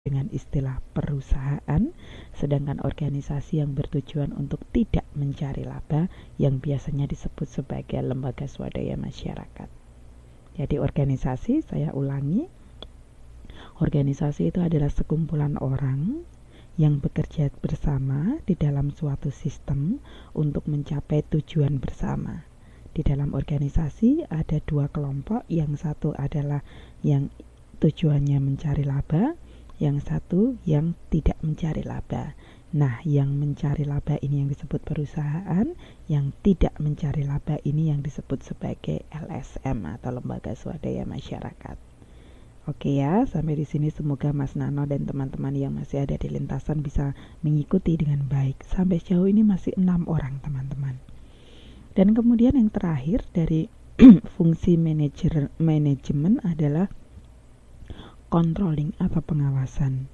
dengan istilah perusahaan, sedangkan organisasi yang bertujuan untuk tidak mencari laba yang biasanya disebut sebagai lembaga swadaya masyarakat. Jadi organisasi, saya ulangi, organisasi itu adalah sekumpulan orang yang bekerja bersama di dalam suatu sistem untuk mencapai tujuan bersama. Di dalam organisasi ada dua kelompok, yang satu adalah yang tujuannya mencari laba, yang satu yang tidak mencari laba. Nah, yang mencari laba ini yang disebut perusahaan, yang tidak mencari laba ini yang disebut sebagai LSM atau lembaga swadaya masyarakat. Oke ya, sampai di sini semoga Mas Nano dan teman-teman yang masih ada di lintasan bisa mengikuti dengan baik. Sampai sejauh ini masih 6 orang teman-teman. Dan kemudian yang terakhir dari fungsi manajemen adalah controlling atau pengawasan.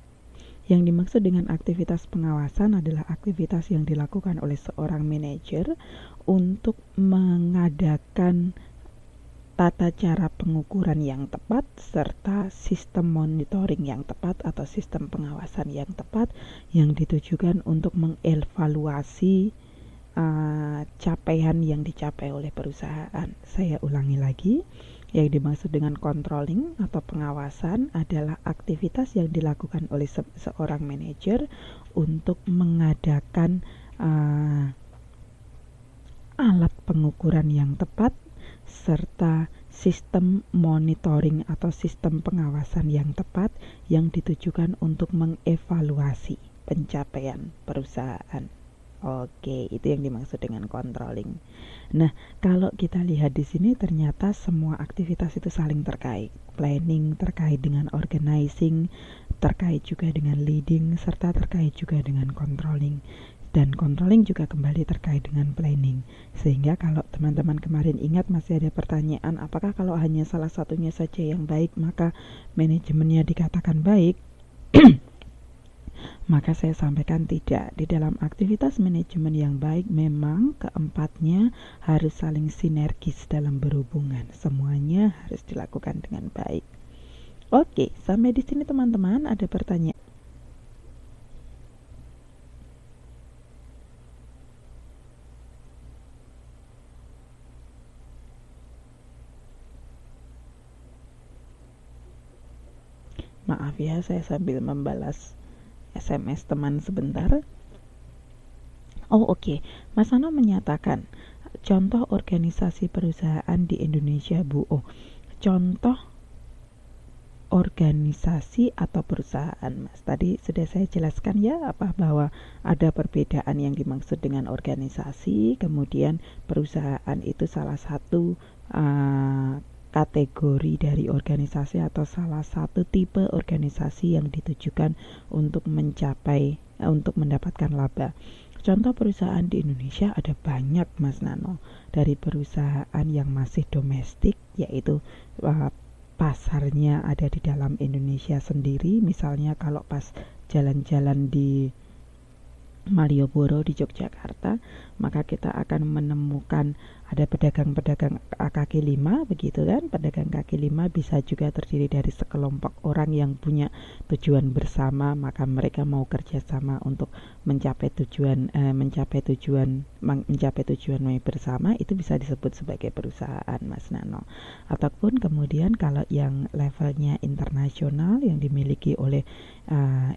Yang dimaksud dengan aktivitas pengawasan adalah aktivitas yang dilakukan oleh seorang manajer untuk mengadakan tata cara pengukuran yang tepat serta sistem monitoring yang tepat atau sistem pengawasan yang tepat yang ditujukan untuk mengevaluasi capaian yang dicapai oleh perusahaan. Saya ulangi lagi, yang dimaksud dengan controlling atau pengawasan adalah aktivitas yang dilakukan oleh seorang manajer untuk mengadakan alat pengukuran yang tepat serta sistem monitoring atau sistem pengawasan yang tepat yang ditujukan untuk mengevaluasi pencapaian perusahaan. Oke, itu yang dimaksud dengan controlling. Nah, kalau kita lihat di sini ternyata semua aktivitas itu saling terkait. Planning terkait dengan organizing, terkait juga dengan leading, serta terkait juga dengan controlling. Dan controlling juga kembali terkait dengan planning. Sehingga kalau teman-teman kemarin ingat masih ada pertanyaan, apakah kalau hanya salah satunya saja yang baik maka manajemennya dikatakan baik? Maka saya sampaikan tidak. Di dalam aktivitas manajemen yang baik memang keempatnya harus saling sinergis dalam berhubungan. Semuanya harus dilakukan dengan baik. Oke, sampai di sini teman-teman ada pertanyaan. Maaf ya, saya sambil membalas SMS teman sebentar. Oh oke. Mas Ano menyatakan contoh organisasi perusahaan di Indonesia, Bu. Oh, contoh organisasi atau perusahaan, Mas. Tadi sudah saya jelaskan ya bahwa ada perbedaan yang dimaksud dengan organisasi, kemudian perusahaan itu salah satu kategori dari organisasi atau salah satu tipe organisasi yang ditujukan untuk mendapatkan laba. Contoh perusahaan di Indonesia ada banyak, Mas Nano. Dari perusahaan yang masih domestik, yaitu pasarnya ada di dalam Indonesia sendiri. Misalnya kalau pas jalan-jalan di Malioboro di Yogyakarta, maka kita akan menemukan ada pedagang-pedagang kaki lima, begitu kan? Pedagang kaki lima bisa juga terdiri dari sekelompok orang yang punya tujuan bersama, maka mereka mau kerjasama untuk mencapai tujuan bersama, itu bisa disebut sebagai perusahaan, Mas Nano. Ataupun kemudian kalau yang levelnya internasional yang dimiliki oleh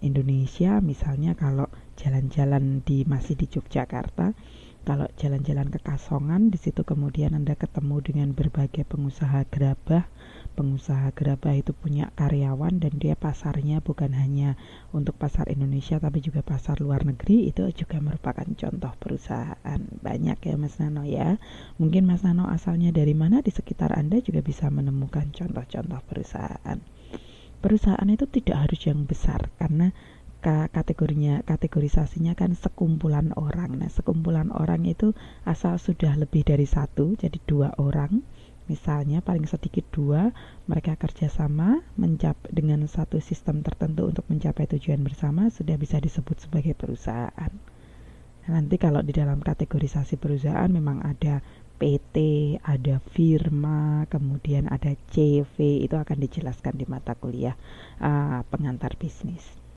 Indonesia, misalnya kalau jalan-jalan masih di Yogyakarta, kalau jalan-jalan ke Kasongan, di situ kemudian Anda ketemu dengan berbagai pengusaha gerabah. Pengusaha gerabah itu punya karyawan dan dia pasarnya bukan hanya untuk pasar Indonesia tapi juga pasar luar negeri. Itu juga merupakan contoh perusahaan. Banyak ya Mas Nano ya. Mungkin Mas Nano asalnya dari mana, di sekitar Anda juga bisa menemukan contoh-contoh perusahaan. Perusahaan itu tidak harus yang besar, karena kategorisasinya kan sekumpulan orang. Nah, sekumpulan orang itu asal sudah lebih dari satu, jadi 2 orang, misalnya paling sedikit 2, mereka kerjasama dengan satu sistem tertentu untuk mencapai tujuan bersama, sudah bisa disebut sebagai perusahaan. Nanti kalau di dalam kategorisasi perusahaan memang ada PT, ada firma, kemudian ada CV, itu akan dijelaskan di mata kuliah pengantar bisnis.